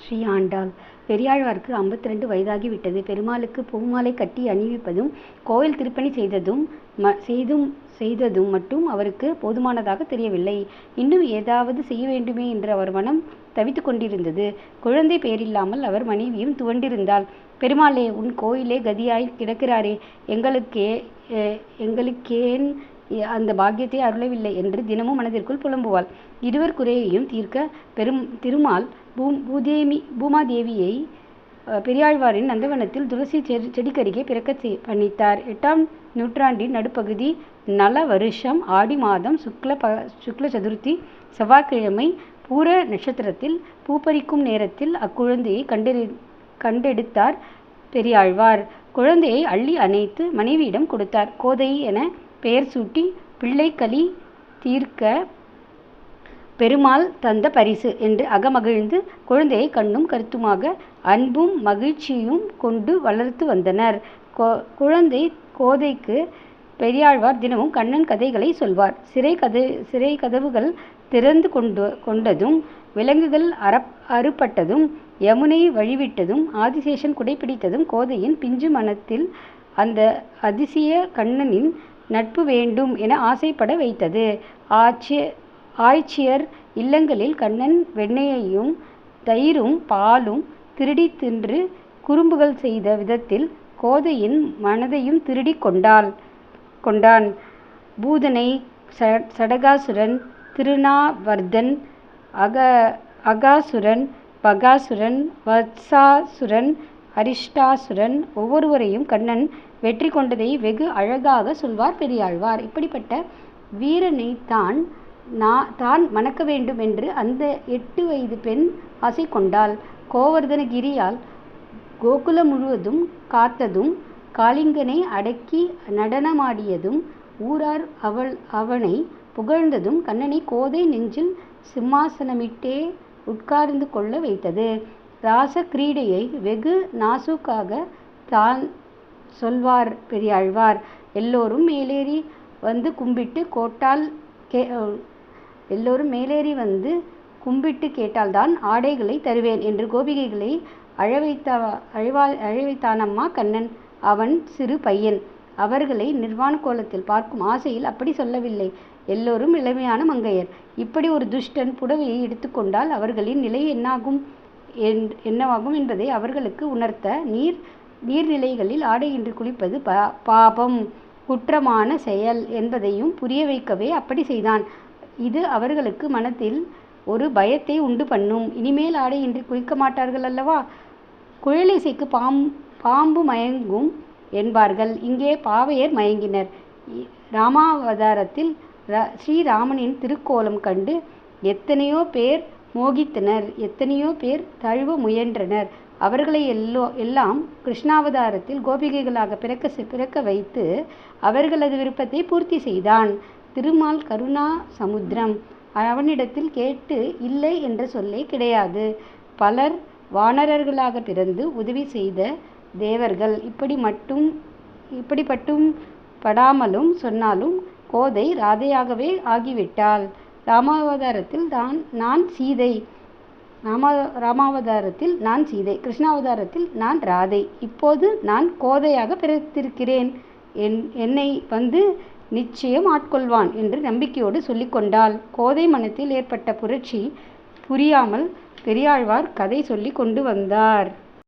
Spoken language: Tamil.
ஸ்ரீ ஆண்டாள். பெரியாழ்வாருக்கு 52 வயதாகிவிட்டது. பெருமாளுக்கு பூமாலை கட்டி அணிவிப்பதும் கோயில் திருப்பணி செய்ததும் மட்டும் அவருக்கு போதுமானதாக தெரியவில்லை. இன்னும் ஏதாவது செய்ய வேண்டுமே என்று அவர் மனம் தவித்துக் கொண்டிருந்தது. குழந்தை பேரில்லாமல் அவர் மனைவியும் துவண்டிருந்தாள். பெருமாளே, உன் கோயிலே கதியாய் கிடக்கிறாரே, எங்களுக்கேன் அந்த பாக்கியத்தை அருளவில்லை என்று தினமும் மனதிற்குள் புலம்புவாள். இருவர் குறையையும் தீர்க்க திருமால் பூமாதேவியை பெரியாழ்வாரின் நந்தவனத்தில் துளசி செடிக்கருகே பிறக்க பண்ணித்தார். 8ஆம் நூற்றாண்டின் நடுப்பகுதி நல வருஷம் ஆடி மாதம் சுக்ல சதுர்த்தி செவ்வாய்க்கிழமை பூர நட்சத்திரத்தில் பூப்பறிக்கும் நேரத்தில் அக்குழந்தையை கண்டெடுத்தார் பெரியாழ்வார். குழந்தையை அள்ளி அணைத்து மனைவியிடம் கொடுத்தார். கோதை என பெயர் சூட்டி பிள்ளை களி தீர்க்க பெருமாள் தந்த பரிசு என்று அகமகிழ்ந்து குழந்தையை கண்ணும் கருத்துமாக அன்பும் மகிழ்ச்சியும் கொண்டு வளர்த்து வந்தனர். குழந்தை கோதைக்கு பெரியாழ்வார் தினமும் கண்ணன் கதைகளை சொல்வார். சிறை கதவுகள் திறந்து கொண்டதும், விலங்குகள் அறுபட்டதும், யமுனை வழிவிட்டதும், ஆதிசேஷன் குடைப்பிடித்ததும் கோதையின் பிஞ்சு மனத்தில் அந்த அதிசய கண்ணனின் நட்பு வேண்டும் என ஆசைப்பட வைத்தது. ஆய்ச்சியர் இல்லங்களில் கண்ணன் வெண்ணெயையும் தயிரும் பாலும் திருடி தின்று குறும்புகள் செய்த விதத்தில் கோதையின் மனதையும் திருடி கொண்டான். பூதனை, சடகாசுரன், திருநாவர்தன், அகாசுரன், பகாசுரன், வத்சாசுரன், அரிஷ்டாசுரன் ஒவ்வொருவரையும் கண்ணன் வெற்றி கொண்டதை வெகு அழகாக சொல்வார் பெரியாழ்வார். இப்படிப்பட்ட வீரனை தான் மணக்க வேண்டும் என்று அந்த 8 வயது பெண் ஆசை கொண்டாள். கோவர்தனகிரியால் கோகுலம் முழுவதும் காத்ததும், காளிங்கனை அடக்கி நடனமாடியதும், ஊரார் அவனை புகழ்ந்ததும் கண்ணனை கோதை நெஞ்சில் சிம்மாசனமிட்டே உட்கார்ந்து கொள்ள வைத்தது. ராச கிரீடையை வெகு நாசூக்காக தான் சொல்வார் பெரியாழ்வார். எல்லோரும் மேலேறி வந்து கும்பிட்டு கேட்டால்தான் ஆடைகளை தருவேன் என்று கோபிகைகளை அழவைத்தானம்மா கண்ணன். அவன் சிறு பையன். அவர்களை நிர்வாண கோலத்தில் பார்க்கும் ஆசையில் அப்படி சொல்லவில்லை. எல்லோரும் இளமையான மங்கையர். இப்படி ஒரு துஷ்டன் புடவையை எடுத்துக்கொண்டால் அவர்களின் நிலை என்னவாகும் என்பதை அவர்களுக்கு உணர்த்த நீர்நிலைகளில் ஆடையின்றி குளிப்பது பாபம், குற்றமான செயல் என்பதையும் புரிய வைக்கவே அப்படி செய்தான். இது அவர்களுக்கு மனத்தில் ஒரு பயத்தை உண்டு பண்ணும். இனிமேல் ஆடையின்றி குளிக்க மாட்டார்கள் அல்லவா? குழலிசைக்கு பாம்பு மயங்கும் என்பார்கள். இங்கே பாவையர் மயங்கினர். ராமாவதாரத்தில் ஸ்ரீராமனின் திருக்கோலம் கண்டு எத்தனையோ பேர் மோகித்தனர், எத்தனையோ பேர் தழுவ முயன்றனர். அவர்களை எல்லாம் கிருஷ்ணாவதாரத்தில் கோபிகைகளாக பிறக்க வைத்து அவர்களது விருப்பத்தை பூர்த்தி செய்தான். திருமால் கருணா சமுத்திரம். அவனிடத்தில் கேட்டு இல்லை என்ற சொல்லே கிடையாது. பலர் வானரர்களாக பிறந்து உதவி செய்த தேவர்கள். இப்படி பட்டும் படாமலும் சொன்னாலும் கோதை ராதையாகவே ஆகிவிட்டாள். ராமாவதாரத்தில் நான் சீதை, கிருஷ்ணாவதாரத்தில் நான் ராதை, இப்போது நான் கோதையாக பிறந்திருக்கிறேன். என்னை வந்து நிச்சயம் ஆட்கொள்வான் என்று நம்பிக்கையோடு சொல்லிக்கொண்டாள். கோதை மனத்தில் ஏற்பட்ட புரட்சி புரியாமல் பெரியாழ்வார் கதை சொல்லி கொண்டு வந்தார்.